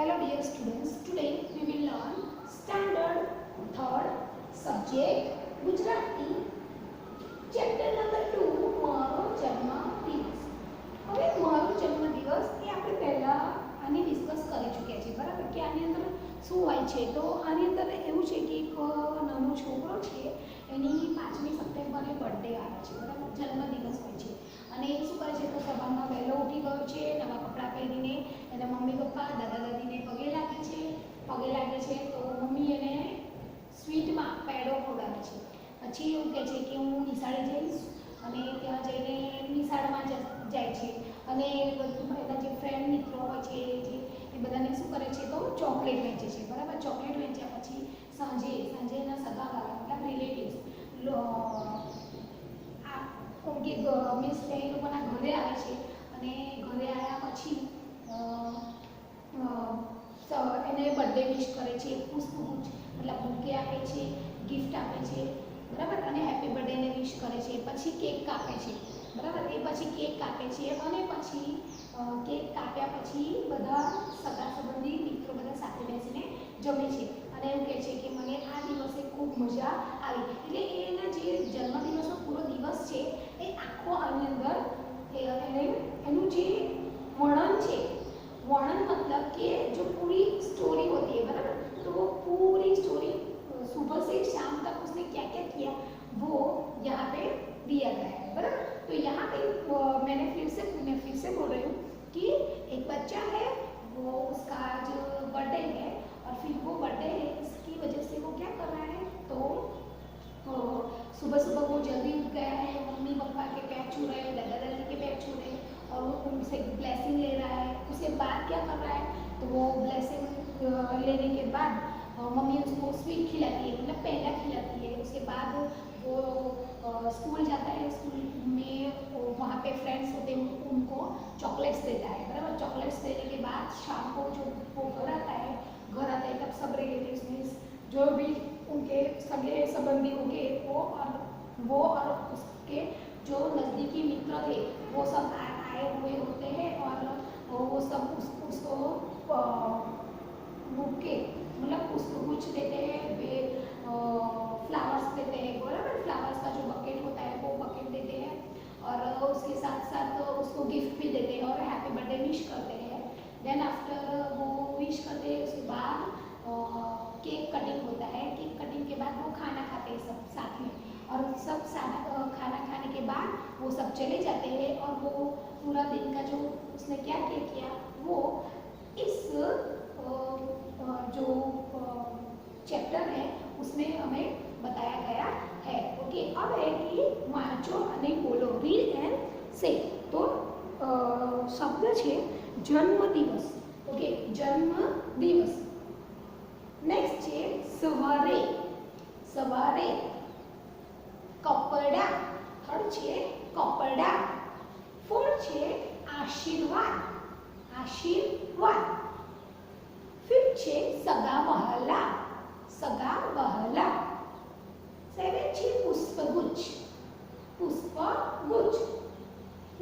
Hello dear students, today we will learn standard third subject Gujarati chapter number 2 મારો જન્મદિવસ. હવે મારો જન્મદિવસ એ આપણે પહેલા આની ડિસ્કસ કરી ચૂક્યા છીએ, બરાબર? કે આની અંદર શું હોય છે, તો આની અંદર એવું છે કે એક નાનો છોકરો છે, એની 5મી સપ્ટેમ્બરે બર્થડે આવે છે, બરાબર? જન્મદિવસ હોય છે અને એ શું કરે છે તો સવારમાં વહેલો ઉઠી ગયો છે, નવા કપડાં પહેરીને એના મમ્મી પપ્પા દાદા દાદીને પગે લાગે છે તો મમ્મી એને સ્વીટમાં પેડો ખવડાવે છે. પછી એવું કહે છે કે હું નિશાળે જઈશ અને ત્યાં જઈને નિશાળમાં જાય છે અને બધું એના જે ફ્રેન્ડ મિત્રો હોય છે એ બધાને શું કરે છે તો ચોકલેટ વહેંચે છે, બરાબર? ચોકલેટ વહેંચ્યા પછી સાંજે એના સગાવાળા મતલબ રિલેટિવ્સ મીન્સ એ લોકોના ઘરે આવે છે અને ઘરે આવ્યા પછી એને બર્થડે વિશ કરે છે, પુષ્પગુચ્છ મતલબ બુકે આપે છે, ગિફ્ટ આપે છે, બરાબર? અને હેપી બર્થડેને વિશ કરે છે. પછી કેક કાપે છે, બરાબર? એ પછી કેક કાપે છે અને પછી કેક કાપ્યા પછી બધા સગા સંબંધી મિત્રો બધા સાથે બેસીને જમે છે અને એવું કહે છે કે મને આ દિવસે ખૂબ મજા આવી. એટલે એના જે જન્મદિવસનો પૂરો દિવસ છે એ આખો આની અંદર એનું જે વર્ણન છે, वर्णन मतलब कि जो पूरी स्टोरी होती है, बराबर? तो वो पूरी स्टोरी सुबह से शाम तक उसने क्या क्या किया वो यहाँ पे दिया गया है, बराबर? तो यहाँ पे मैं फिर से बोल रही हूँ कि एक बच्चा है, वो उसका आज बर्थडे है और फिर वो बर्थडे है इसकी वजह से वो क्या कर रहा है तो सुबह वो जल्दी उठ गया है, मम्मी पापा के पैर छू रहे हैं, दादा दादी के पैर छू रहे हैं और वो उनसे ब्लेसिंग ले रहा है. उसके बाद क्या कर रहा है तो वो ब्लेसिंग लेने के बाद मम्मी उसको स्वीट खिलाती है, मतलब पेड़ा खिलाती है. उसके बाद वो स्कूल जाता है, स्कूल में वहाँ पे फ्रेंड्स होते हैं उनको चॉकलेट्स देता है, बराबर? चॉकलेट्स देने के बाद शाम को जो वो घर आता है तब सब रिलेटिव्स मीन्स जो भी उनके सगे संबंधी होंगे वो और उसके जो नज़दीकी मित्र थे वो सब आए हुए होते हैं और वो सब उसको बुके मतलब उसको कुछ देते हैं, फ्लावर्स देते हैं, बराबर? फ्लावर्स का जो बकेट होता है वो बकेट देते हैं और उसके साथ साथ उसको गिफ्ट भी देते हैं और हैप्पी बर्थडे विश करते हैं. देन आफ्टर वो विश करते हैं उसके बाद केक कटिंग होता है. केक कटिंग के बाद वो खाना खाते हैं सब साथ में और सब खाना खाने के बाद वो सब चले जाते हैं और वो पूरा दिन का जो उसने क्या किया वो इस जो चैप्टर है उसमें हमें बताया गया है. ओके, अब है कि वाँचो અને બોલો, રીડ એન્ડ સે. તો શબ્દ છે જન્મદિવસ. ઓકે, જન્મદિવસ. નેક્સ્ટ છે સવારે. કપડા. થર્ડ છે કપડા. ફોર્થ છે આશીર્વાદ. ફિફ્થ છે સગા વહાલા. સેવન્થ છે પુષ્પગુચ્છ.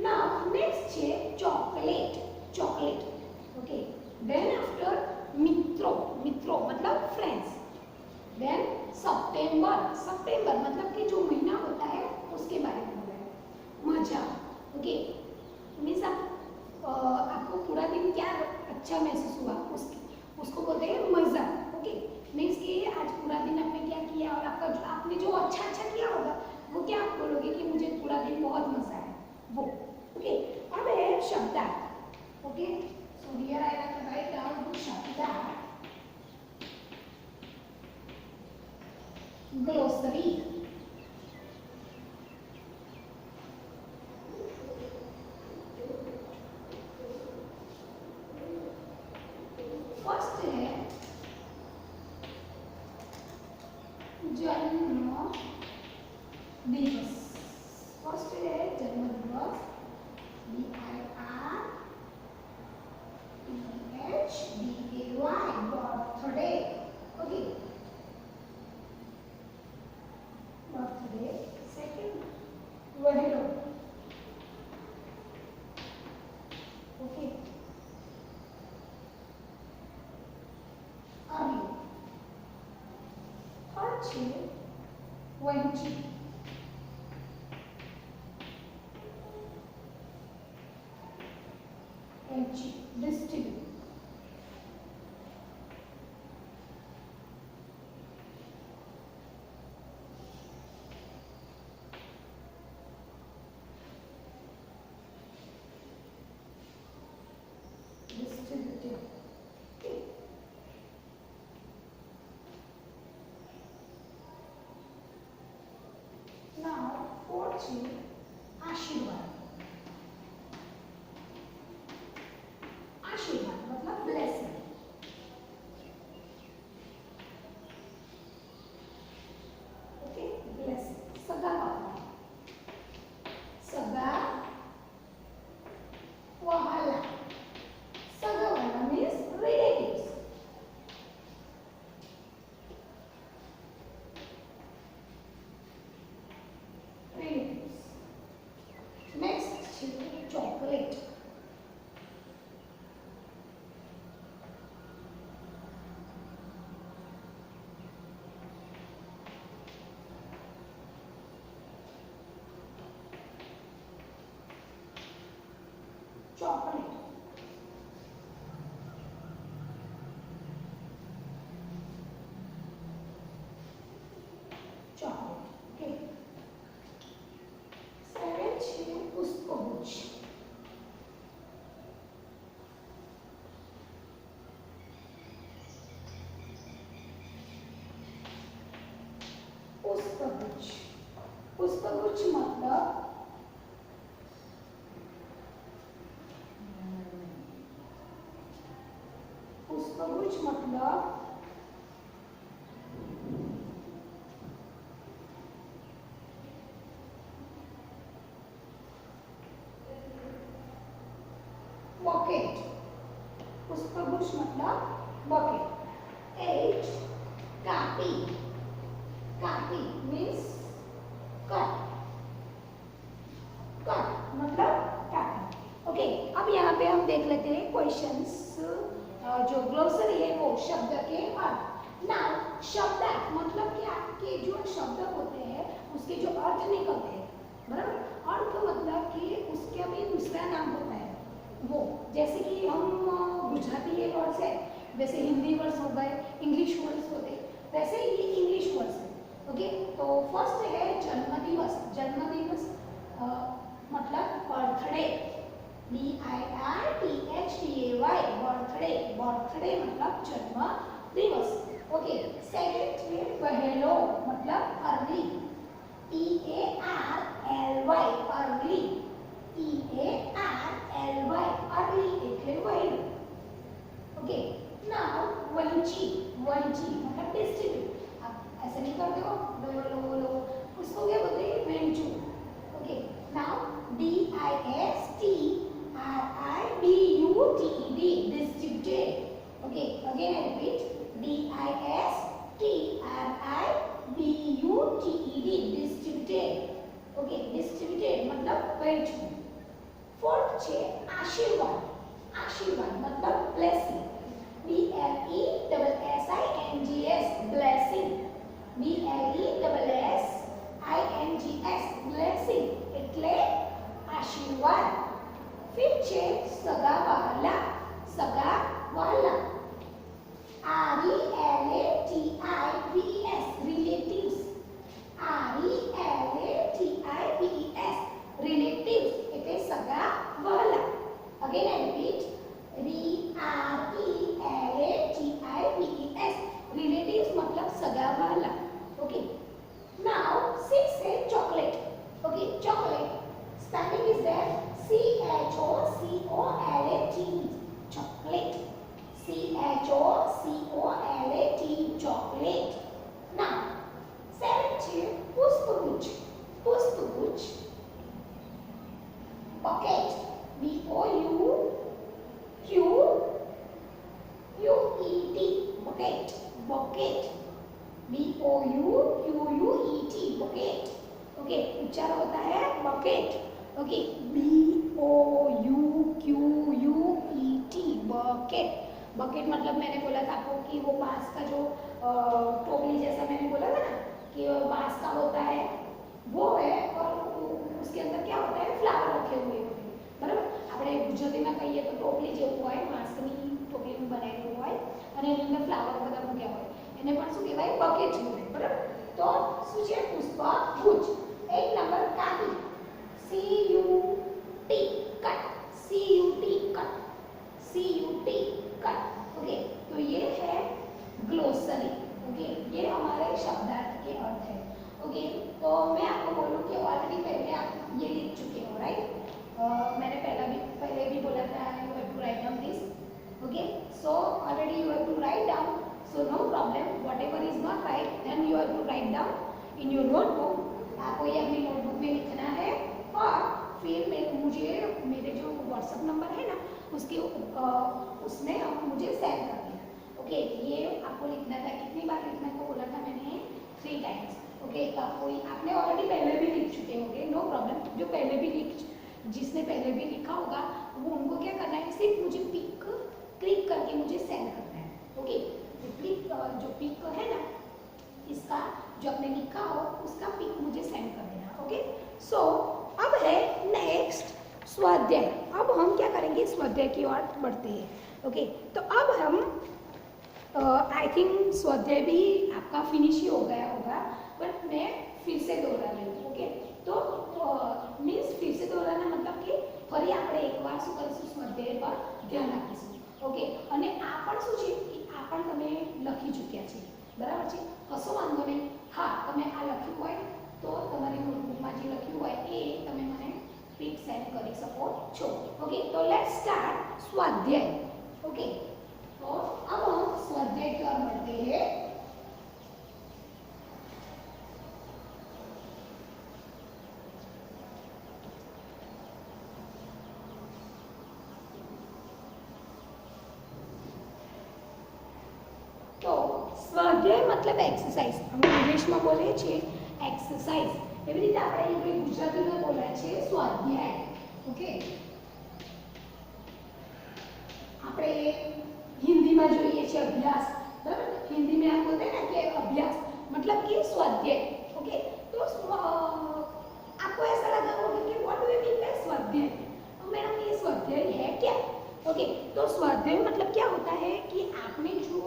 નાઉ નેક્સ્ટ છે ચોકલેટ. ओके, देन आफ्टर मित्रों मतलब फ्रेंड्स. देन सितंबर मतलब कि जो महीना होता है उसके बारे में बोला है. मजा. ओके, मीन्स आपको पूरा दिन क्या अच्छा महसूस हुआ उसको बोलते हैं मज़ा. ओके, मीन्स कि आज पूरा दिन आपने क्या किया और आपने जो अच्छा किया होगा वो क्या आप बोलोगे कि मुझे पूरा दिन बहुत मज़ा आया वो. ओके, अब है शब्दार्थ. Okay, so here I have to write down the शब्दार्थ. ग्लोसरी. फर्स्ट है जन्म दिवस. फर्स्ट है जन्म दिवस. BIRTHDAY birthday. Okay, birthday. Second वहीलो. ओके, वंची, वंची distribute, distributive. Okay. Now fourth is आशीर्वाद. आशीर्वाद मतलब ब्लेसिंग. Okay, blessing. सगा वाला, सगा वाला, सगा वाला means relatives. Relatives. Next is chocolate. Chocolate. Chocolate. Okay. Seventh is पुष्पगुच्छ. पुष्पगुच्छ. पुष्पगुच्छ मतलब पुष्पगुच्छ मतलब बकेट. पुष्पगुच्छ मतलब बकेट. एट कापी. कापी मीन्स कट. कट मतलब कापी. ओके, अब यहाँ पे हम देख लेते हैं क्वेश्चंस. जो ग्लोसरी है वो शब्द के अर्थ. नाउ शब्द मतलब कि आपके जो शब्द होते हैं उसके जो अर्थ निकलते हैं, बराबर. अर्थ मतलब कि उसके भी दूसरा नाम होता है वो. जैसे कि हम गुजराती ये वर्ड्स है, वैसे हिंदी वर्ड्स हो गए, इंग्लिश वर्ड्स होते, वैसे ये इंग्लिश वर्ड्स है. ओके, तो फर्स्ट है जन्मदिवस. जन्मदिवस मतलब बर्थडे. BIRTHDAY birthday. बर्थडे मतलब जन्म दिवस. ओके, सेकंड है पहलो मतलब early. EARLY early. EARLY early એટલે વહેલું. Okay, now वंची. वंची मतलब डिस्ट्रीब्यूट. आप ऐसे नहीं करते हो लो लो लो, उसको क्या बोलते हैं? वेंचू. Okay, now DISTRIBUTED distributed. Okay, again I repeat, DISTRIBUTED distributed. Okay, distributed मतलब वहेंचવું. फोर्थ છે આશીર્વાદ. આશીર્વાદ मतलब blessing. BLESSINGS blessing. BLESSINGS blessing એટલે આશીર્વાદ. ફિફ્થ છે સગાવાલા. સગાવાલા. RELATIVES relatives. RELATIVES relatives એટલે સગાવાલા. Again I repeat, RELATIVES relatives मतलब सगावाला. Okay, now six है chocolate. Okay, chocolate spelling is there CHOCOLATE. chocolate. CHOCOLATE chocolate. Now seventh है पुष्पगुच्छ. पुष्पगुच्छ bucket. BOUQUET bucket. bucket. BOUQUET bucket. Okay, उच्चारण होता है bucket. Okay, BOUQUET bucket. Bucket मतलब मैंने बोला था आपको कि वो पास का जो टोकरी जैसा मैंने बोला था ना कि कि बांस का होता है वो है, और उसके अंदर क्या होता है, फ्लावर रखे हुए होते हैं, बराबर। આપણે ગુજરાતીમાં કહીએ તો ટોપલી જેવું હોય, વાંસની ટોપલીનું બનાવેલું હોય અને એની અંદર ફ્લાવર બધા મૂક્યા હોય, એને પણ શું કહેવાય, બકેટ કહેવાય, બરાબર। તો શું છે, પુષ્પગુચ્છ। એક નંબર કાપી, CUT cut, CUT cut, CUT cut, okay. तो ये है ग्लोसरी, ओके, ये हमारे शब्दार्थ के अर्थ है, ओके। तो मैं आपको बोलूँ कि ऑलरेडी पहले आप ये लिख चुके हो, राइट। मैंने पहले भी बोला था you have to write down this, okay. So already you have to write down, so no problem, whatever is not right then you have to write down in your notebook. आपको ये अपनी notebook में लिखना है, और फिर मुझे मेरे जो व्हाट्सअप नंबर है ना उसमें आप मुझे सेंड कर देना, ओके। ये आपको लिखना था, कितनी बार लिखने को बोला था मैंने, 3 टाइम्स, ओके। आपने ऑलरेडी पहले भी लिख चुके होंगे, नो प्रॉब्लम। जो पहले भी जिसने पहले भी लिखा होगा वो उनको क्या करना है, सिर्फ मुझे क्लिक करके मुझे सेंड करना है, ओके। जो पिक है ना इसका, जो आपने लिखा हो उसका पिक मुझे सेंड कर देना, ओके। सो अब है नेक्स्ट स्वाध्याय। अब हम क्या करेंगे, स्वाध्याय की ओर बढ़ते हैं, ओके। तो अब हम आई थिंक स्वाध्याय भी आपका फिनिश ही हो गया होगा, बट मैं फिर से दोहरा रही हूँ, ओके। तो मीन्स फिर से दोहराना मतलब कि ફરી આપણે એકવાર શું કરીશું, સ્વાધ્યાય પર ધ્યાન આપીશું, ઓકે। અને આ પણ શું છે કે આ પણ તમે લખી ચૂક્યા છે, બરાબર છે, કશો વાંધો નહીં। હા, તમે આ લખ્યું હોય તો તમારી નોટબુકમાં જે લખ્યું હોય એ તમે મને પિક સેન્ડ કરી શકો છો, ઓકે। તો લેટ્સ સ્ટાર્ટ स्वाध्याय, ओके। तो अब हम स्वाध्याय की ओर बढ़ते हैं। तो स्वाध्याय मतलब एक्सरसाइज, हम इंग्लिश में बोले छे एक्सरसाइज, एवी रीते આપણે ગુજરાતીમાં બોલાય છે સ્વાધ્યાય, ओके। આપણે हिंदीમાં જોઈએ છે अभ्यास, बराबर। हिंदी में आप बोलते हैं ना कि अभ्यास मतलब कि स्वाध्याय, ओके। तो आपको ऐसा लगा होगा कि what do you mean by स्वाध्याय, मैडम ये स्वाध्याय है क्या, ओके। तो स्वाध्याय मतलब क्या होता है कि आपने जो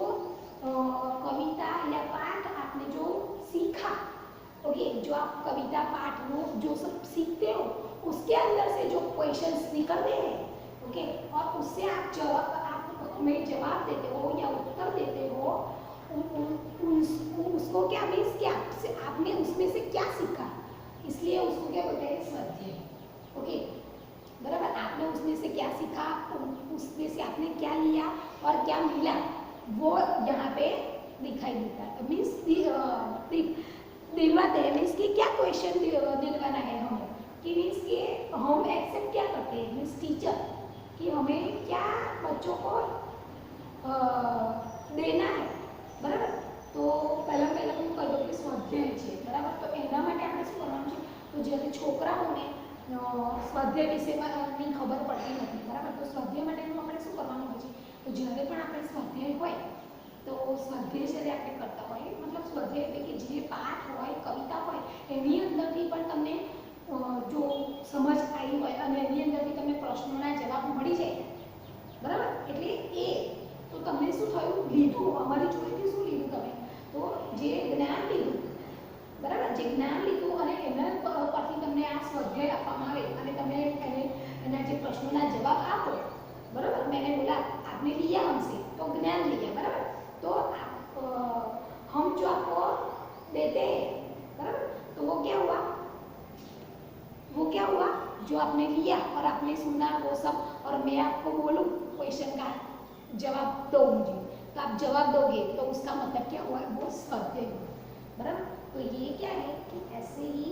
कविता या पाठ आपने जो सीखा, ओके, जो आप कविता पाठ वो जो सब सीखते हो उसके अंदर से जो क्वेश्चंस निकलते हैं, ओके, और उससे आप में जवाब देते हो या उत्तर देते हो, उसको क्या मीन्स क्या आपने उसमें से क्या सीखा, इसलिए उसको क्या बोलते हैं, स्वाध्याय, ओके, बराबर। आपने उसमें से क्या सीखा, उसमें से आपने क्या लिया और क्या मिला, वो यहाँ पे दिखाई देता है। मीन्स दिलवाते हैं, मीन्स कि क्या क्वेश्चन दिलवाना है हमें, कि मीन्स कि हम एक्सेप्ट क्या करते हैं, मीन्स टीचर, कि हमें क्या बच्चों को देना है, बराबर। तो पहला હું કહી દઉં કે સ્વાધ્યાય છે, બરાબર। તો એના માટે આપણે શું કરવાનું છે, તો જ્યારે છોકરાઓને સ્વાધ્યાય વિશેની ખબર પડતી નથી, બરાબર। તો સ્વાધ્યાય માટેનું આપણે શું કરવાનું હોય છે, તો જ્યારે પણ આપણે સ્વાધ્યાય હોય તો સ્વાધ્યાય જ્યારે આપણે કરતા હોય, મતલબ સ્વાધ્યાય એટલે કે જે પાઠ હોય, કવિતા હોય, એની અંદરથી પણ તમને જો સમજ આવી હોય અને એની અંદરથી તમને પ્રશ્નોના જવાબ મળી જાય, બરાબર। એટલે એ તો તમને શું થયું, લીધું અમારી જોડેથી શું લીધું તમે, તો જે જ્ઞાન લીધું, બરાબર, જે જ્ઞાન લીધું અને એના પરથી તમને આ સ્વાધ્યાય આપવામાં આવે અને તમે એના જે પ્રશ્નોના જવાબ આપો, बराबर। मैंने बोला आपने लिया हमसे तो ज्ञान लिया, बराबर। तो हम जो आपको देते हैं, बराबर, तो वो क्या हुआ, जो आपने लिया और आपने सुना वो सब, और मैं आपको बोलूं क्वेश्चन का जवाब दो मुझे, तो आप जवाब दोगे तो उसका मतलब क्या हुआ, वो स्वाध्याय हुआ, बराबर। तो ये क्या है कि ऐसे ही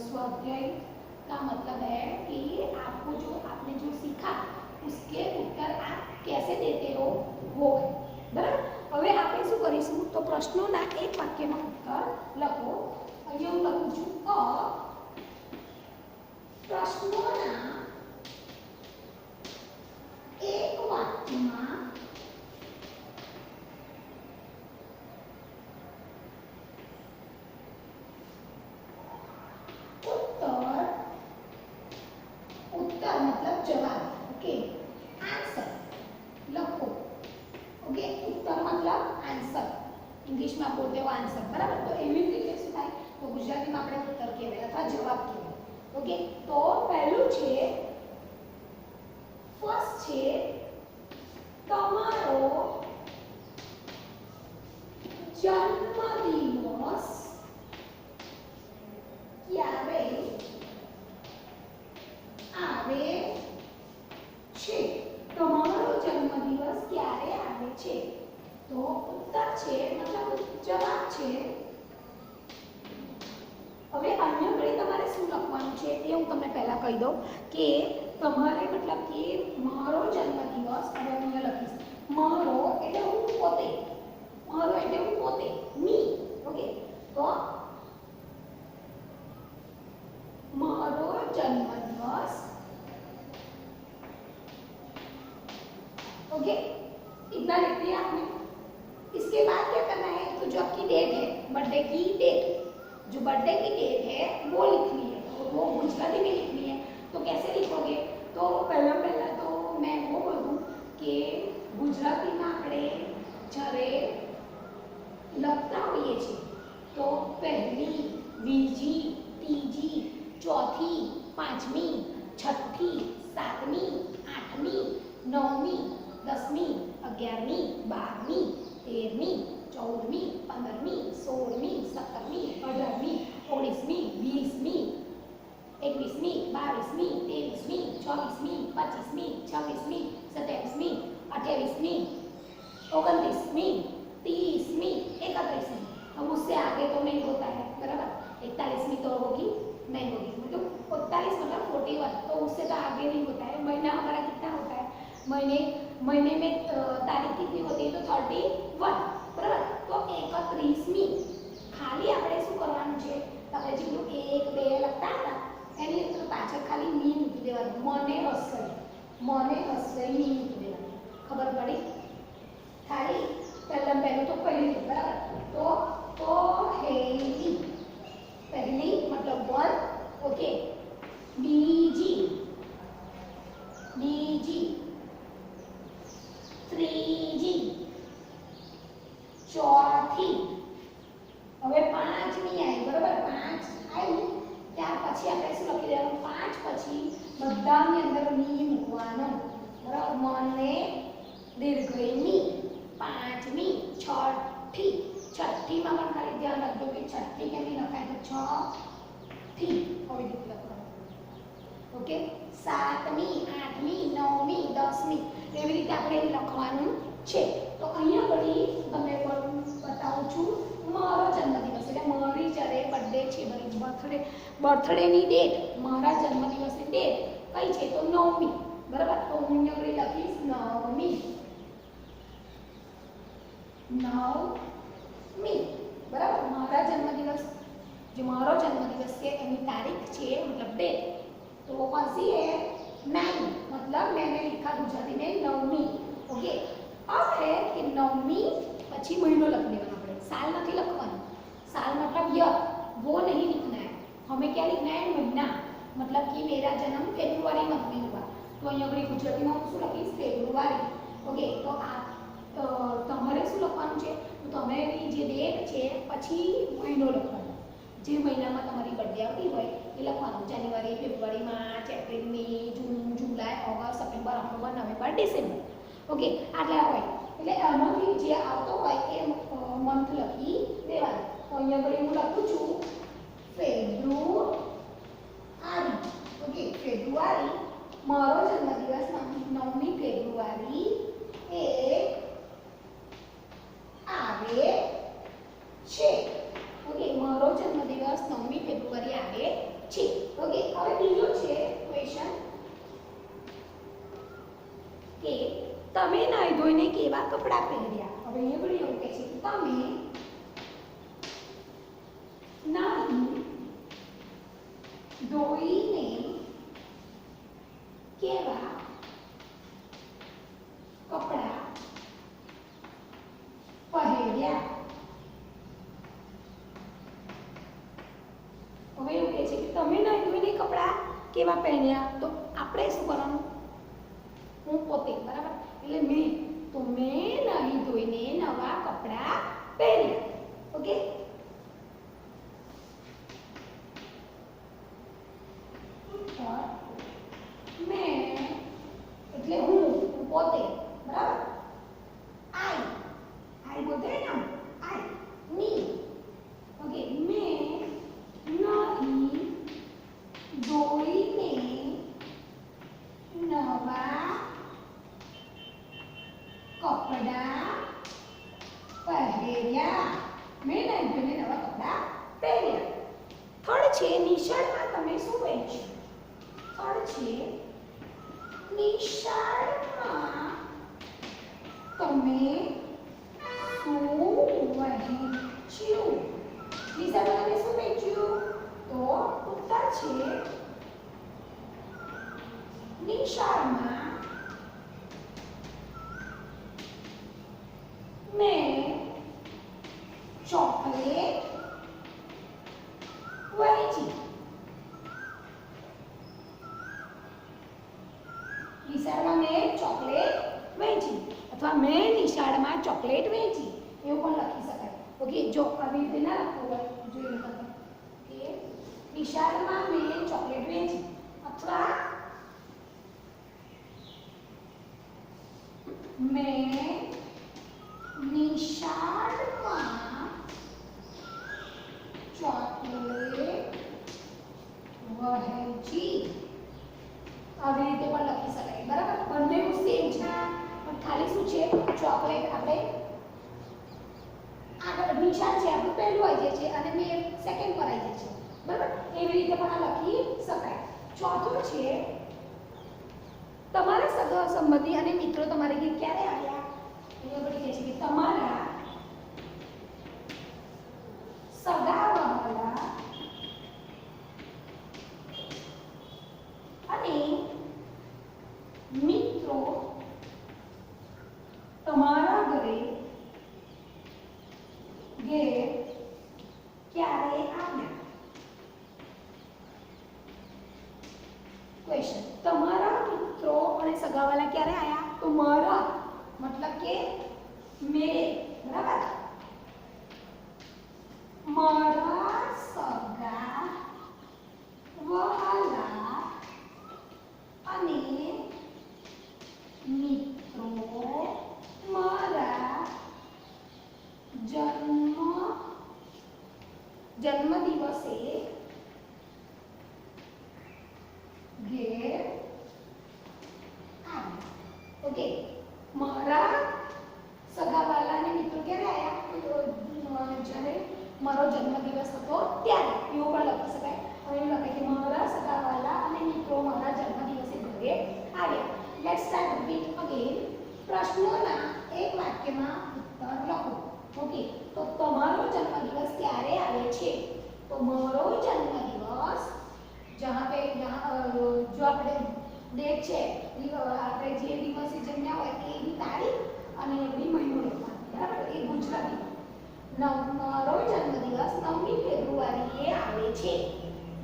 स्वाध्याय का मतलब है कि आपको जो आपने जो सीखा उसके उत्तर आप कैसे देते हो वो है, बराबर। હવે આપણે શું કરીશું, તો પ્રશ્નોના એક વાક્યમાં उत्तर લખો। અહીંયા હું લખું છું પ્રશ્નોના એક વાક્યમાં जवाब ओके आंसर लखो ओके उत्तर मतलब आंसर इंग्लिश में बोलते हो आंसर बराबर तो एवी रीते શું થાય તો ગુજરાતીમાં આપણે ઉત્તર કહેવાય અથવા જવાબ કહેવાય ઓકે તો પહેલું છે ફર્સ્ટ છે તમારો જન્મદિવસ ક્યારે આવે છે તમારો જન્મદિવસ ક્યારે આવે છે તો ઉત્તર છે મતલબ જવાબ છે હવે અન્ય ઘડી તમારે શું લખવાનું છે એ હું તમને પહેલા કહી દઉં કે તમારે મતલબ કે મારો જન્મદિવસ હવે હું અહીંયા લખીશ મારો એટલે હું પોતે મારો એટલે હું પોતે મી ઓકે તો मारो जन्मदिवस ओके इतना लिख दिया आपने इसके बाद क्या करना है तो जो आपकी डेट है बर्थडे की डेट जो बर्थडे की डेट है वो लिखनी है तो वो गुजराती में लिखनी है तो कैसे लिखोगे तो पहला तो मैं वो बोल दूँ कि गुजराती में આપણે જ્યારે લખતા હોઈએ છીએ તો પહેલી બીજી ત્રીજી चौथी पांचवी छठी सातवीं आठवीं नौवीं दसवीं अग्यारहवीं बारहवीं तेरहवीं चौदहवीं पंद्रहवीं सोलहवीं सत्रहवीं अठारहवीं उन्नीसवीं बीसवीं इक्कीसवीं बाईसवीं तेईसवीं चौबीसवीं पच्चीसवीं छब्बीसवीं सत्ताईसवीं अट्ठाईसवीं 29वीं 30वीं 31वीं अब उससे आगे तो नहीं होता है बराबर 41वीं तो होगी नहीं होगी मतलब 41 मतलब 41 तो उससे तो आगे नहीं होता है महीना हमारा कितना होता है महीने में तारीख कितनी होती है तो 31 बराबर तो 31મી खाली આપણે શું કરવાનું છે આપણે જેટલું 1 2 લખતા હતા એની અંદર પાછળ ખાલી મી મૂકી દેવાનું મને હસવાઈ મી મૂકી દેવાનું ખબર પડી ખાલી પહેલું તો પહેલી બરાબર તો હેલી पहली मतलब वन ओके बीजी त्रीजी चौथी હવે પાંચમી આવી બરાબર પાંચ આવી ત્યાર પછી આપણે શું લખી દેવાનું પાંચ પછી બધાની અંદર મી મૂકવાનો બરાબર મને દીર્ઘઈ પાંચમી छठी में मन खाली ध्यान रखो कि छठी के भी लखाय तो छठी હવે રીતે લખવાનું ઓકે સાતમી આઠમી નવમી દસમી એવી રીતે આપણે લખવાનું છે તો અહીંયા ઘડી તમને બતાવું છું મારો જન્મદિવસ એટલે મારી જ્યારે બર્થડે છે મારી બર્થડેની ડેટ મારા જન્મદિવસની ડેટ કઈ છે તો 9મી બરાબર તો હું અહીંયા ઘડી લખીશ 9મી बराबर मारा जन्मदिवस जो मारो जन्मदिवस के एनी तारीख छे मतलब डेट तो वो कौन सी है 9 मतलब मैंने लिखा गुजराती में 9મી ओके अब है कि 9મી પછી મહિનો લખ દેવાનો આપણે साल નથી લખવાનો साल मतलब ईयर वो नहीं लिखना है हमें क्या लिखना है महीना मतलब कि मेरा जन्म फेब्रुआरी मंथ में हुआ तो અહીંયા આપણે ગુજરાતીમાં શું લખીશ ફેબ્રુઆરી ઓકે તો આ તમારે શું લખવાનું છે તો તમારી જે ડેટ છે પછી મહિનો લખવાનો જે મહિનામાં તમારી બર્થડે આવતી હોય એ લખવાનું જાન્યુઆરી ફેબ્રુઆરી માર્ચ એપ્રિલ મે જૂન જુલાઈ ઓગસ્ટ સપ્ટેમ્બર ઓક્ટોબર નવેમ્બર ડિસેમ્બર ઓકે આટલા હોય એટલે આમાંથી જે આવતો હોય એ મંથ લખી દેવાનું તો અહીંયા આગળ હું લખું છું ફેબ્રુઆરી ઓકે ફેબ્રુઆરી મારો જન્મદિવસ 9મી ફેબ્રુઆરી એ આવે છે ઓકે મારો જન્મદિવસ 9મી ફેબ્રુઆરી આવે છે ઓકે હવે બીજો છે ક્વેશ્ચન કે તમે નાઈ ધોઈને કેવા કપડાં પહેર્યા હવે અહીંયા પણ એવું કહે છે કે તમે નાઈ ધોઈને કેવા કપડાં પહેર્યા હવે એવું કહે છે કે તમે નાઈ ધોઈને કપડાં કેવા પહેર્યા તો આપણે શું કરવાનું હું પોતે, બરાબર. એટલે મેં, તો મેં નહીં ધોઈને નવા કપડાં પહેર્યા. ઓકે. મેં એટલે હું પોતે, બરાબર. આઈ બોલતે હે ના, આઈ, મી. ઓકે. મેં નહીં ધોઈને નવા કપડાં પહેર્યા. મેં નહીં ધોઈને નવા કપડાં પહેર્યા. થર્ડ છે નિશાળમાં તમે શું વહેંચ્યું? થર્ડ છે નિશાળમાં તમે શું વહેંચ્યું? નિશાળમાં તમે શું વહેંચ્યું? તો ઉત્તર છે નિશાળમાં મેં ચોકલેટ વહેંચી. નિશાળમાં મેં ચોકલેટ વહેંચી અથવા મેં નિશાળમાં ચોકલેટ વહેંચી એવું પણ લખી શકાય. ઓકે. જો આવી રીતે ના લખવું હોય, જોઈ લો તમે. ઓકે. નિશાળમાં મેં ચોકલેટ વહેંચી અથવા મેં નિશાળમાં ચોકલેટ વહેંચી. આવી રીતે પણ લખી શકાય, બરાબર. બંને સેમ છે પણ ખાલી શું છે, ચોકલેટ આપણે આગળ નિશાળ છે આપણું પહેલું આવી જાય છે અને મેં સેકન્ડ પર આવી જાય છે, બરાબર. એવી રીતે પણ આ લખી શકાય. ચોથું છે તમારા સગા સંબંધી અને મિત્રો તમારે ઘરે ક્યારે આવ્યા? અહીંયા બધી કહે છે કે તમારા સગાવાલા અને મિત્રો તમારા ઘરે ક્યારે આવ્યા? ક્વેશ્ચન. તમારા મિત્રો અને સગાવાલા ક્યારે આવ્યા? તો મારા મતલબ કે મેરે, બરાબર. મારા સગાવાલા અને મિત્રો મારા જન્મ દિવસે ઘેર આવ્યા. ઓકે. મારા સગાવાલા અને મિત્રો ક્યારે આવ્યા? જ્યારે મારો જન્મદિવસ હતો ત્યારે એવું પણ લખી શકાય. અને એવું લખાય કે મારા સગાવાલા અને મિત્રો મારા જન્મદિવસે ઘરે આવ્યા. Let's start repeat again. પ્રશ્નોના એક વાક્યમાં ઉત્તર લખો. ઓકે. તો તમારો જન્મદિવસ ક્યારે આવે છે? તો મારો જન્મદિવસ જहाँ पे जो આપણે ડેટ છે આપણે જે દિવસે જન્મ્યા હોય એની તારીખ અને એની મહિનો લખવાનો, બરાબર. એ ગુજરાતી. મારો જન્મદિવસ 9મી ફેબ્રુઆરીએ આવે છે.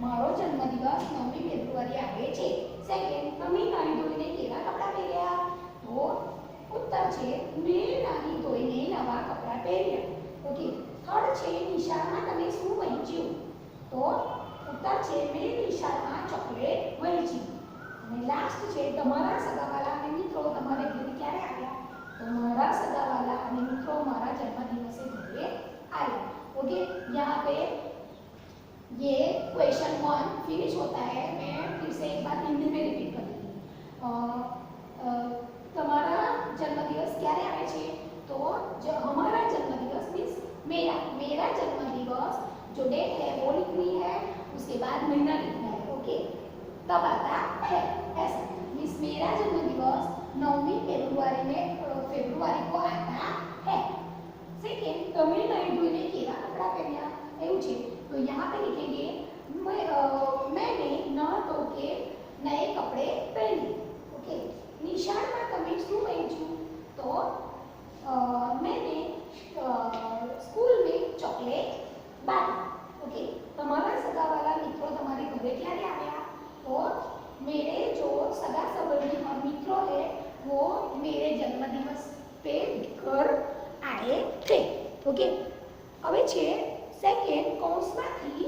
મારો જન્મદિવસ 9મી ફેબ્રુઆરીએ આવે છે. સેકન્ડ, તમે નાની ધોઈને કેવા કપડાં પહેર્યા? તો ઉત્તર છે મેં નાની ધોઈને નવા કપડાં પહેર્યા. ઓકે. થર્ડ છે નિશાળમાં તમે શું વહેંચ્યું? તો ઉત્તર છે મેં નિશાળમાં ચોકલેટ વહેંચી. અને લાસ્ટ છે તમારા સગાવાલા અને મિત્રો તમારે ઘરે ક્યારે આવ્યા? तो हमारा सगा वाला અને મિત્રો हमारा जन्मदिवस से घरे आया। ओके, यहाँ पे ये क्वेश्चन 1 फिनिश होता है। मैं फिर से एक बार हिंदी में रिपीट कर दूंगी। તમારા જન્મદિવસ ક્યારે આવે છે? तो जो हमारा जन्मदिवस मीन्स मेरा जन्मदिवस जो डेट है वो लिखनी है, उसके बाद महीना लिखना है। ओके, तब आता है ऐसा मीन्स मेरा जन्मदिवस 9वीं फेब्रुआरी को आता है। सेकेंड, तमिल नहीं धोने केवा कपड़ा पहना એવું છે तो यहाँ पे लिखेंगे मैंने न धो के नए कपड़े पहने। ओके, निशाळમાં તમે શું વહેંચ્યું? तो मैंने स्कूल में चॉकलेट बांटी। ओके, તમારા સગાવાલા મિત્રો તમારી ઘરે ક્યારે આવ્યા? तो मेरे जो सगा संबंधी और मित्रों है જન્મદિવસ पे घर आए थे. ओके, હવે છે સેકન્ડ કૌંસમાંથી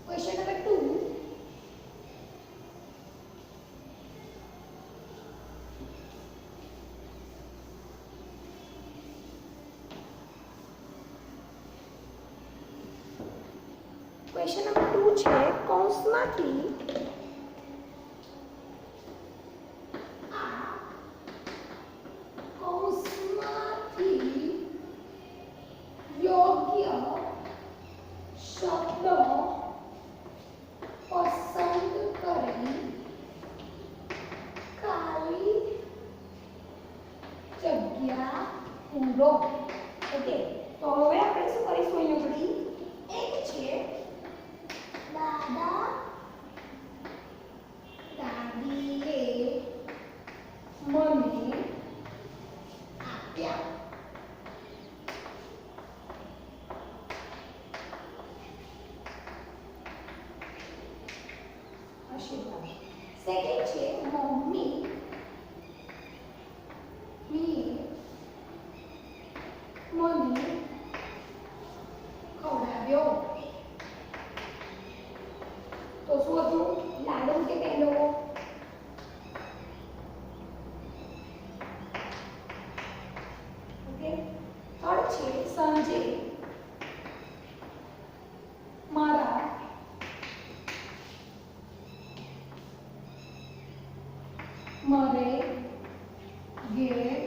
ક્વેશ્ચન નંબર 2. ક્વેશ્ચન નંબર 2 છે કૌંસમાંથી યોગ્ય શબ્દ પસંદ કરી ખાલી જગ્યા પૂરો. ઓકે, તો હવે આપણે શું કરીશું અહીંયા ઘડી એક છે દાદા દાદીએ મને આપ્યા. આશીર્વાદ. સેકન્ડ છે મમ્મી મને ખવડાવ્યો. તો શું હતું? લાડુ કે પેંડો? ઓકે, થર્ડ છે સાંજે મારા મારે ઘેર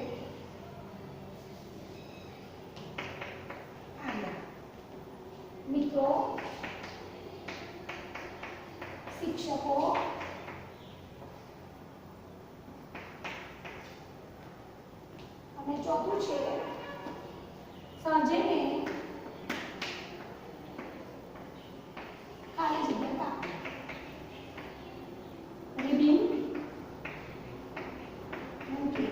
આવ્યા મિત્રો, શિક્ષકો અને ચોથું છે સાંજે મેં ખાલી જગ્યા કાપી. રિબિન મૂકી.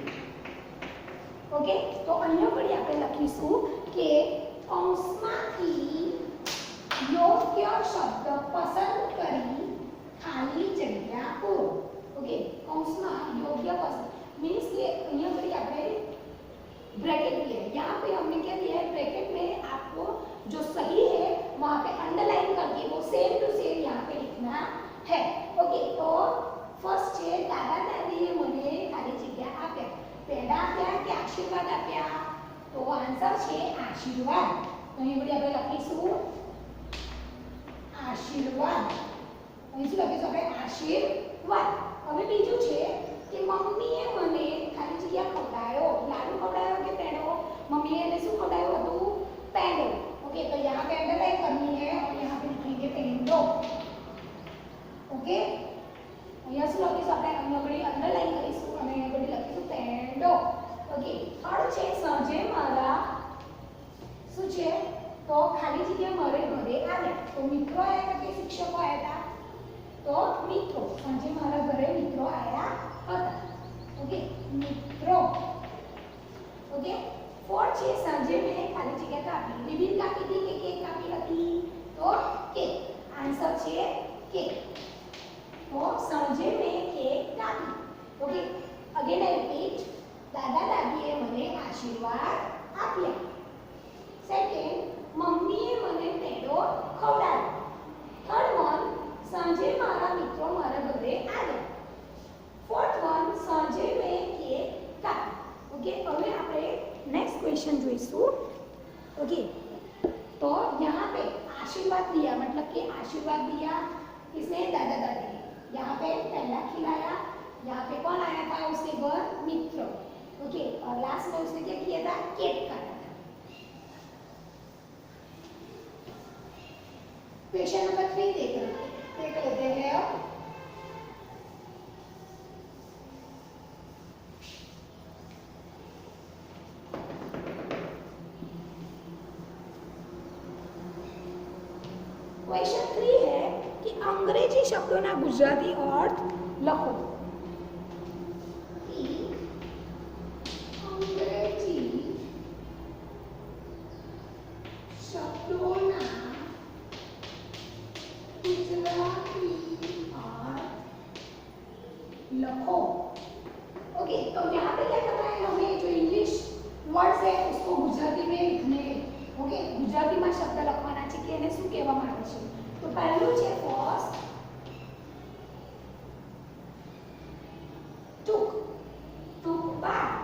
ઓકે, તો અહીંયા વળી આપણે લખીશું કે કૌંસમાંથી યોગ્ય શબ્દ પસંદ કરી ખાલી જગ્યા પૂરો. ओके, कौंसમાં योग्य पसंद मीन्स कि यहाँ पर आपने ब्रैकेट दिया है. यहाँ पे हमने क्या दिया है? ब्रैकेट में आपको जो सही है वहाँ पे अंडरलाइन करके वो सेम टू सेम यहाँ पे लिखना है. ओके, तो फर्स्ट है दादा दादीए મને ખાલી જગ્યા આપ્યા. પેડા આપ્યા કે આશીર્વાદ આપ્યા? તો આન્સર છે આશીર્વાદ. તો અહીં વળી આપણે લખીશું આશીર્વાદ. અહીં શું લખીશું આપણે? આશીર્વાદ. હવે બીજું છે કે મમ્મીએ મને ખાલી જગ્યા ખવડાયો. લાડુ ખવડાયો કે પેંડો? મમ્મીએ એને શું ખવડાયું હતું? પેંડો. ओके, तो यहाँ पे अंडरलाइन करनी है और यहाँ पे लिखेंगे पेंडो. ओके, અહીંયા શું લખીશું આપણે? અહીંયા આગળ અંડરલાइन કરીશું અને અહીંયા આગળ લખીશું પેંડો. ઓકે, થર્ડ છે સાંજે મારા શું છે? તો ખાલી જગ્યા મારે ઘરે આવ્યા. તો મિત્રો આવ્યા કે શિક્ષકો આવ્યા? તો મિત્રો. સાંજે મારા ઘરે મિત્રો આવ્યા હતા. ઓકે, મિત્રો. ઓકે, फोर्थ છે સાંજે મેં ખાલી જગ્યા કાપી. રિબિન કાપી હતી કે કેક કાપી હતી? તો કેક. આન્સર છે કેક. તો સાંજે મેં કેક કાપી. Okay, again I repeat. દાદા દાદીએ મને આશીર્વાદ આપ્યા. સેકન્ડ, મમ્મીએ મને પેંડો ખવડાવ્યો. થર્ડ વન, સાંજે મારા મિત્રો મારા ઘરે આવ્યા. ફોર્થ વન, સાંજે મેં કેક કાપી. ओके, હવે આપણે नेक्स्ट क्वेश्चन જોઈશું. ओके, तो यहाँ पे आशीर्वाद दिया मतलब कि आशीर्वाद दिया किसने? दादा दादी ने. यहाँ पे पहला खिलाया. यहाँ पे कौन आया था उसके घर? मित्र. ओके, और लास्ट में उसने क्या किया था? केक काटा था. क्वेश्चन नंबर 3 देख लेते हैं अब. क्वेश्चन 3 है कि अंग्रेजी शब्दों गुजराती अर्थ लखो. अंग्रेजी शब्दों गुजराती अर्थ लखो. ओके, तो यहाँ पे क्या करना है, हमें जो इंग्लिश वर्ड्स है उसको गुजराती में लिखने, ओके, गुजराती में शब्द લખવાના છે કે એને શું કહેવામાં આવે છે. તો પહેલું છે first took, took bath,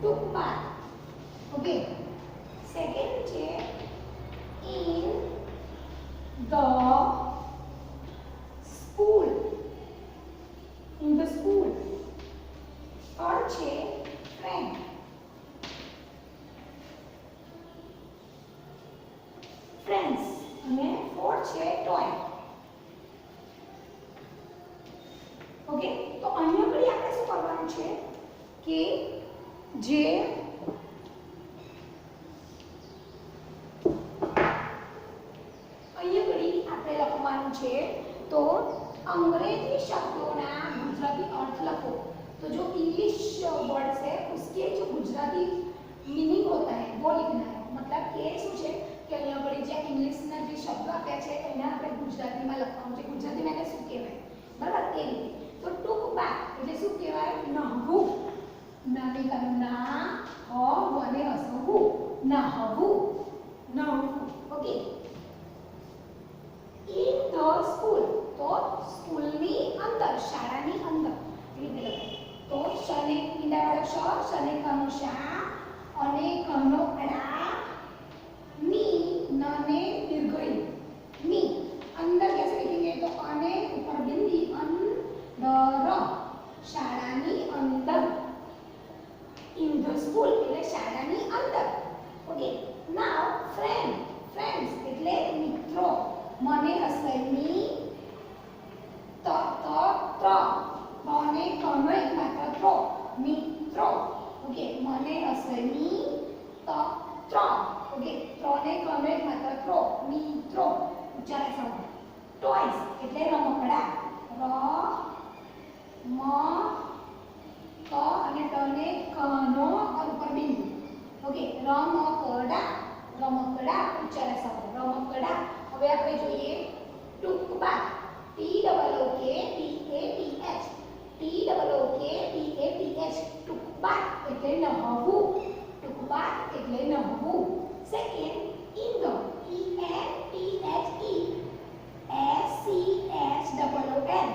took bath, okay. Second છે in the school, in the school. Third છે friend, friends. અને fourth છે toy. ઓકે, તો અહીંયા ઘડી આપણે શું કરવાનું છે કે જે અહીંયા ઘડી આપણે લખવાનું છે તો अंग्रेजी शब्दों ना गुजराती अर्थ लखो. तो जो इंग्लिश वर्ड्स है उसके जो गुजराती मीनिंग होता है वो लिखना है. मतलब કે શું છે કે અહીંયા ઘડી જે ઇંગ્લિશના જે શબ્દો આપ્યા છે એને આપણે ગુજરાતીમાં લખવાનું છે. ગુજરાતીમાં એને શું કહેવાય, બરાબર, એ રીતે. તો ટૂંક બાદ એટલે શું કહેવાય, નહવું. નાની કાનું ના હ અને હસવું, નહવું, નહવું. ઓકે. in the school, તો સ્કૂલની અંદર, શાળાની અંદર એવી રીતે લખાય. તો શને ઈંડાવાળો શ, શને કનો શા અને કનો અડા, ની નને દીર્ઘઈ, ની અંદર कैसे लिखेंगे, तो अने ऊपर बिंदी अंदर, શાળાની અંદર. in the school એટલે શાળાની અંદર. ઓકે. now friend, friends એટલે મિત્રો. મને હસવાય મી ત ત ત્ર, મને કનો એક માત્ર ત્રો, મિત્રો. ઓકે, મને હસવાય મી ત ત્ર. ઓકે, ત્રને કનો એક માત્ર ત્રો, મિત્રો. ઉચ્ચાર સાંભળો. ટોયસ એટલે રમકડા. ર મ ક અને ટને કનો और ऊपर बिंदु. ओके, રમકડા, રમકડા. ઉચ્ચાર સાંભળો. રમકડા. હવે આપણે જોઈએ ટૂંક બાદ. T double O K T A T H, T double O K T A T H. ટૂંક બાદ એટલે નહાવું, ટૂંક બાદ એટલે નહાવું. Second in the, E N T H E S C H double O N.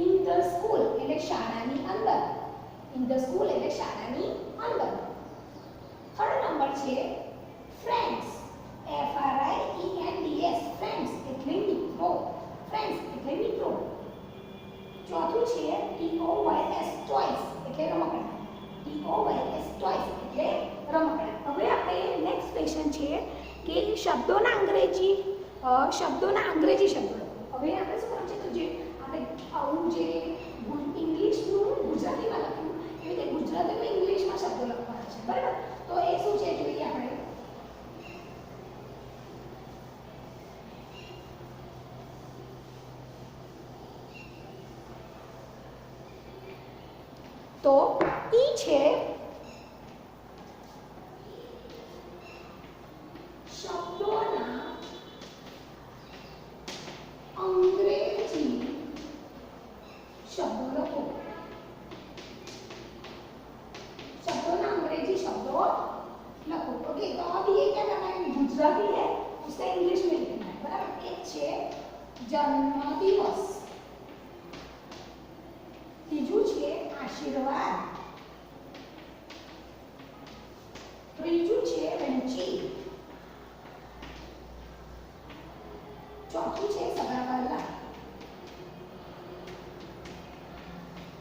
in the school એટલે શાળાની અંદર. in the school એટલે શાળાની અંદર. થર્ડ નંબર છે friends, F R I E N D S, friends એટલે મિત્રો, friends એટલે મિત્રો. ચોથું છે T O Y S, toys એટલે રમકડા. T O Y S, toys એટલે રમકડા. હવે આપણે નેક્સ્ટ ક્વેશ્ચન છે કે શબ્દોના અંગ્રેજી શબ્દો લખો. હવે આપણે શું કરવાનું છે, તો જે આપણે આવું જે ઇંગ્લિશનું ગુજરાતીમાં લખ્યું એવી રીતે ગુજરાતીમાં ઇંગ્લિશમાં શબ્દો લખવાના છે, બરાબર. તો એ શું છે જોઈએ આપણે. તો ઈ છે શબ્દોના અંગ્રેજી શબ્દો લખો. शब्दों अंग्रेजी शब्दों लखो. ओके, तो अब ये क्या करना है, गुजराती है उसका इंग्लिश में लिखना है, बराबर. एक छे जन्मदिवस, तीजू छे आशीर्वाद, त्रीजू छे वेंची, चौथू छे सगावाला.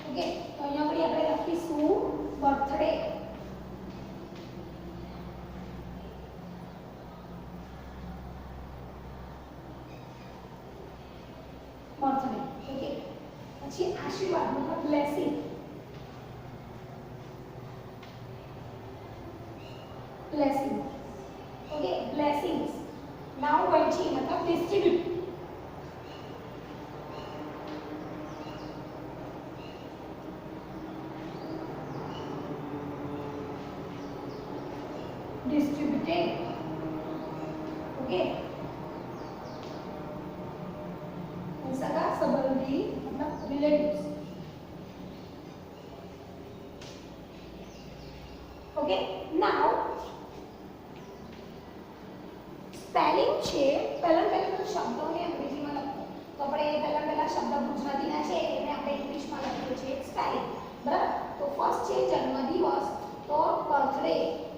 ओके, तो અહીંયા આપણે લખીશું बर्थडे. बर्थडे. ओके, પછી આશીર્વાદ मतलब blessing. Blessing. Okay, blessings. Now वंची मतलब डिस्ट्रीब्यूट. distributed. Okay, सगा संबंधी family मतलब relatives. Okay, now સ્પેલિંગ છે પહેલા તો શબ્દોને અંગ્રેજીમાં લખો તો આપણે પહેલા શબ્દ ગુજરાતીના છે એને આપણે ઇંગ્લિશમાં લખીએ છીએ સ્પેલિંગ બરાબર. તો ફર્સ્ટ છે જન્મદિવસ તો birthday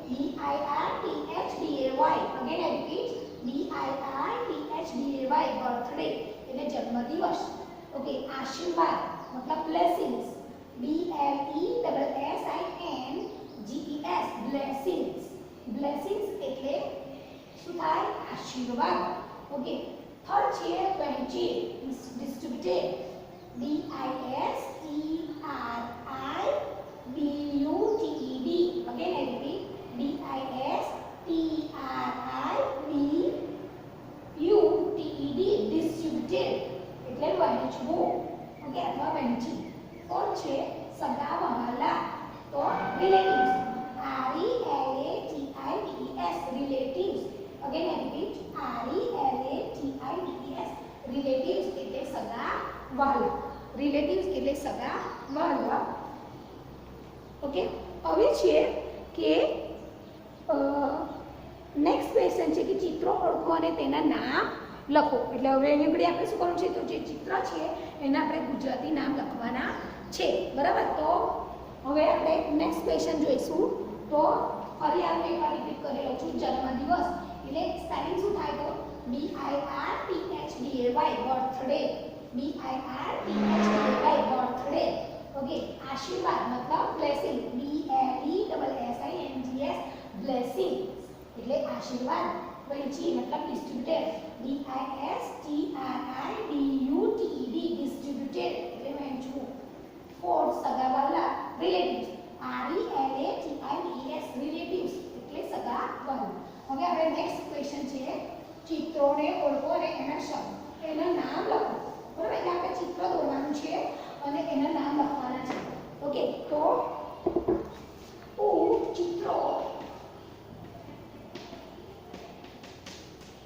BIRTHDAY again I repeat BIRTHDAY birthday એટલે જન્મદિવસ. ઓકે, આશીર્વાદ મતલબ બ્લેસિંગ્સ BLESSINGS બ્લેસિંગ્સ. બ્લેસિંગ્સ એટલે શું થાય આશીર્વાદ. ઓકે, થર્ડ છે વહેંચે distributed DISTRIBUTED again I repeat DISTRIBUTED distributed એટલે વહેંચવું. ઓકે, અથવા વહેંચી. ફોર્થ છે સગા વહાલા તો relatives RELATIVES relatives again I repeat RELATIVES relatives એટલે સગા વહાલા. રિલેટિવ્સ એટલે સગા વહાલા. ઓકે, હવે છે કે નેક્સ્ટ ક્વેશ્ચન છે કે ચિત્રો ઓળખો અને તેના નામ લખો. એટલે હવે અહીં આપણે શું કરવાનું છે તો જે ચિત્ર છે એના આપણે ગુજરાતી નામ લખવાના છે બરાબર. તો હવે આપણે નેક્સ્ટ ક્વેશ્ચન જોઈશું. તો ફરી આપણે એકવાર રિપીટ કરી લઉં છું. જન્મદિવસ એટલે સ્પેલિંગ શું થાય તો BIRTHDAY birthday BIRTHDAY birthday. Okay, આશીર્વાદ મતલબ બ્લેસિંગ BLESSINGS બ્લેસિંગ એટલે આશીર્વાદ. વહેંચી મતલબ ડિસ્ટ્રીબ્યુટેડ DISTRIBUTED ડિસ્ટ્રીબ્યુટેડ એટલે વહેંચવું. ફોર્થ સગા વહાલા રિલેટિવ્સ RELATIVES રિલેટિવ્સ એટલે સગા વહાલા. હવે આપણે નેક્સ્ટ ક્વેશ્ચન છે ચિત્રોને ઓળખો અને એના નામ લખો બરાબર. એટલે આપણે ચિત્ર દોરવાનું છે અને એના નામ લખવાના છે. ઓકે, તો ચિત્રો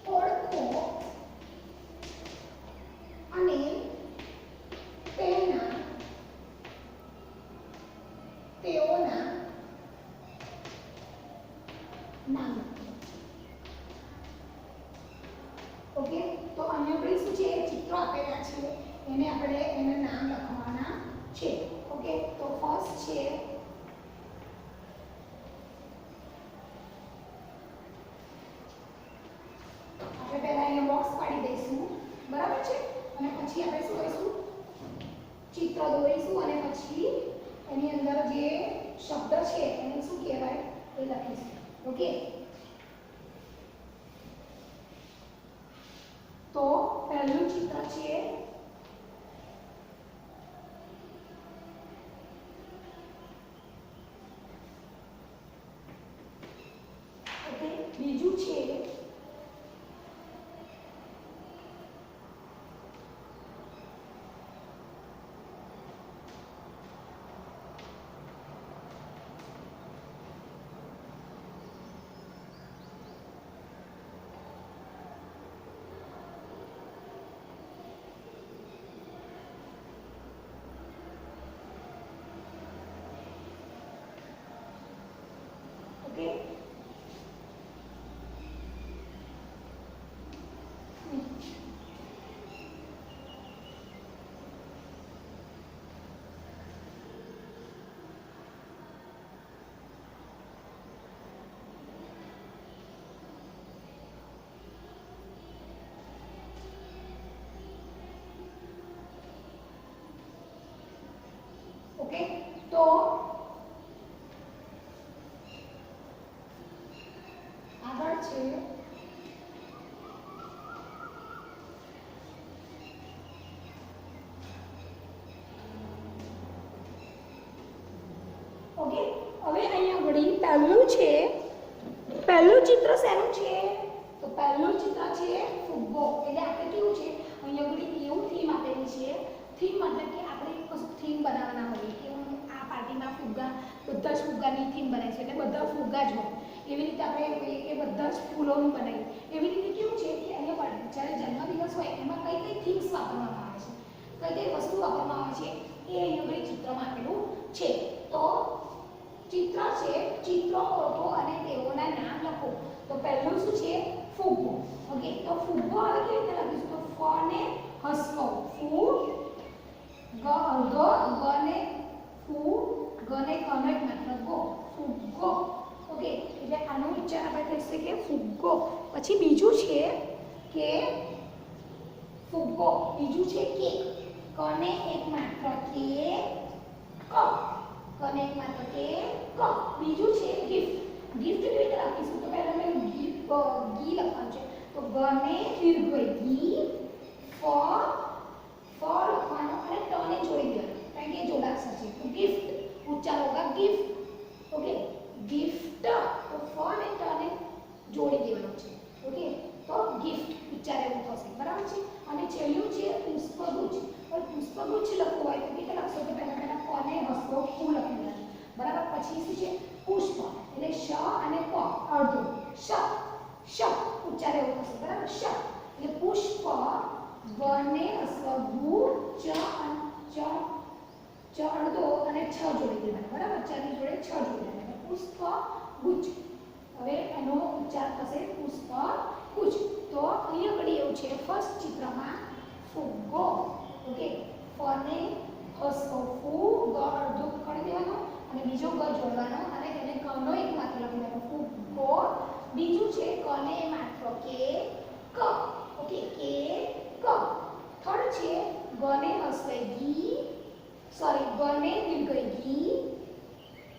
ઓળખો અને તેઓના નામ. ઓકે, તો અહીંયા આપણે શું છે ચિત્રો આપેલા છે એને આપણે એના નામ લખવાના છે. ઓકે, તો ફર્સ્ટ છે આપણે પહેલા અહીંયા બોક્સ પાડી દઈશું બરાબર છે અને પછી આપણે શું કરીશું ચિત્ર દોરીશું અને પછી એની અંદર જે શબ્દ છે એને શું કહેવાય એ લખીશું. ઓકે, તો પહેલું ચિત્ર છે ઓકે, બીજું છે ઓકે. ઓકે, તો આગળ છે ઓકે. હવે અહીંયા ઘડી પહેલું છે પહેલું ચિત્ર શેનું છે તો પહેલું ચિત્ર છે ફુગ્ગો. એટલે આપણે કેવું છે અહીંયા ઘડી એવું થીમ આપેલી છે. થીમ મતલબ કે આપણે કશું થીમ બનાવવાના હોય કે હું આ પાર્ટીમાં ફુગ્ગા બધા જ ફુગ્ગાની થીમ બનાવી છે એટલે બધા ફુગ્ગા જ હોય એવી રીતે આપણે એ બધા જ ફૂલોનું બનાવીએ. એવી રીતે કેવું છે કે અહીંયા જ્યારે જન્મદિવસ હોય એમાં કઈ કઈ થીમ્સ વાપરવામાં આવે છે કઈ કઈ વસ્તુ વાપરવામાં આવે છે એ અહીંયા ચિત્રમાં આપેલું છે. તો ચિત્ર છે, ચિત્રો ઓળખો અને તેઓના નામ લખો. તો પહેલું શું છે ફુગ્ગો. ઓકે, તો ફુગ્ગો આવે કેવી રીતે લખીશું? તો ફ ને હસવો, ફુ ગ અર્ધો, ગ ને ફુ, ગ ને કનો એક માત્ર ગો, ફુગ્ગો. ઓકે, એટલે આનું ઉચ્ચાર આપણે થશે કે ફુગ્ગો. પછી બીજું છે કે ફુગ્ગો, બીજું છે કે કને એક માત્ર કે ક, કને એક માત્ર કે ક. બીજું છે ગિફ્ટ. ગિફ્ટ કેવી રીતે લખીશું? તો પહેલા મેં ગી લખવાનું છે. તો ગ ને દીર્ઘ ગી, ફ લખવાનો અને ટ ને જોડી દેવાનું, કારણ કે જોડાક્ષર છે. તો ગિફ્ટ ઉચ્ચાર હોગા ગિફ્ટ. Okay, gift. તો ફ ને ટ ને જોડી દેવાનું છે. ઓકે, તો ગિફ્ટ ઉચ્ચાર એવું થશે. બરાબર છે. અને છેલ્લું છે પુષ્પગુચ્છ. હવે પુષ્પગુચ્છ લખવું હોય તો કેવી લખશો? તો પહેલા કોને હસવો ફૂ લખી દેવાનું. બરાબર. પછી શું છે પુષ્પ, એટલે શ અને પ અડધું, શ ઉચ્ચાર એવું થશે. બરાબર. શ એટલે પુષ્પ, વને હસવ ગુ, ચ અડધો અને છ જોડી દેવાના. બરાબર. ચ ની જોડે છ જોડી દેવાના. પુષ્પ ગુચ્છ. હવે એનો ઉચ્ચાર થશે પુષ્પ ગુચ્છ. તો અહીંયા ઘડી એવું છે ફર્સ્ટ ચિત્રમાં ફુગ્ગો. ઓકે, ફને હસવો ફુ, ગ અડધો કરી દેવાનો અને બીજો ગ જોડવાનો અને તેને કનો એક માત્ર લખી દેવાનો, ફુગ્ગો. બીજું છે કને માત્ર કે ક. ઓકે, કે ક. થર્ડ છે ગને હસવે ગી, गने दीर्घ गी,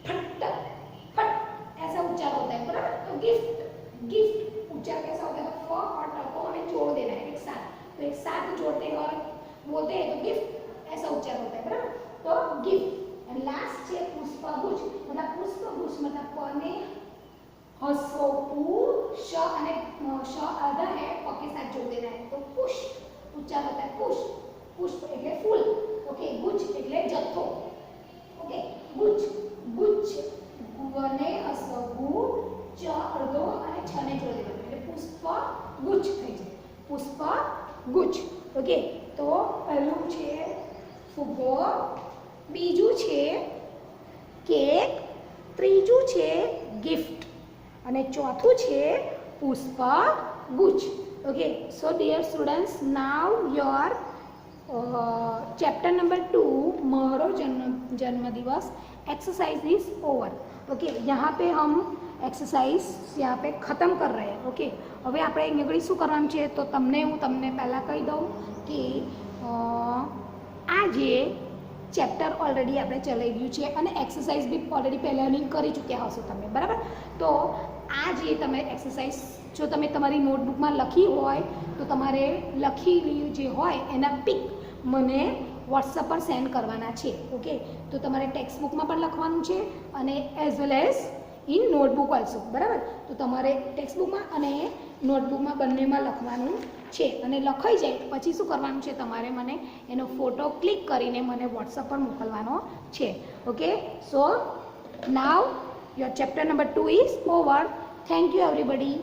फट फट ऐसा उच्चार होता है. बराबर. तो गिफ्ट, गिफ्ट उच्चार कैसा होता है? फ और ट को हमें जोड़ देना है एक साथ. तो एक साथ जोड़ते हैं और बोलते हैं तो गिफ्ट ऐसा उच्चार होता है. बराबर. तो गिफ्ट. एंड लास्ट है पुष्पगुच्छ. मतलब पुष्पगुच्छ मतलब कोने हस्व पु श અને श आधा है प के साथ जोड़ देना है. तो पुष्प उच्चार होता है पुष्प. पुष्प એટલે ફૂલ. ओके, गुच्छ એટલે જથ્થો. ओके, गुच्छ गुच्छ गुने असगु ચ અડધો અને છ ને જોડી દેવાનું એટલે પુષ્પ ગુચ્છ થઈ જાય. પુષ્પ ગુચ્છ. ઓકે, તો પહેલું છે ફુગ્ગો, બીજું છે કેક, ત્રીજું છે ગિફ્ટ અને ચોથું છે પુષ્પ ગુચ્છ. Okay, so dear students, now your chapter number 2 महरो जन्म दिवस एक्सरसाइज इज ओवर. ओके, यहाँ पे हम एक्सरसाइज यहाँ पे ख़त्म कर रहे हैं. ओके, હવે આપણે આગળ શું કરવાનું છે તો હું તમને પહેલાં કહી દઉં કે આ જે ચેપ્ટર ઓલરેડી આપણે ચલાવી ગયું છે અને એક્સરસાઇઝ બી ઓલરેડી પહેલાંની કરી ચૂક્યા હશો તમે. બરાબર. તો આ જે તમે એક્સરસાઇઝ જો તમે તમારી નોટબુકમાં લખી હોય તો તમારે લખેલી જે હોય એના પિક મને વોટ્સઅપ પર સેન્ડ કરવાના છે. ઓકે, તો તમારે ટેક્સ્ટ બુકમાં પણ લખવાનું છે અને as well as in notebook also. બરાબર. તો તમારે ટેક્સ્ટ બુકમાં અને નોટબુકમાં બંનેમાં લખવાનું છે અને લખાઈ જાય પછી શું કરવાનું છે તમારે મને એનો ફોટો ક્લિક કરીને મને વોટ્સઅપ પર મોકલવાનો છે. Okay, so now your chapter number 2 is over. Thank you everybody.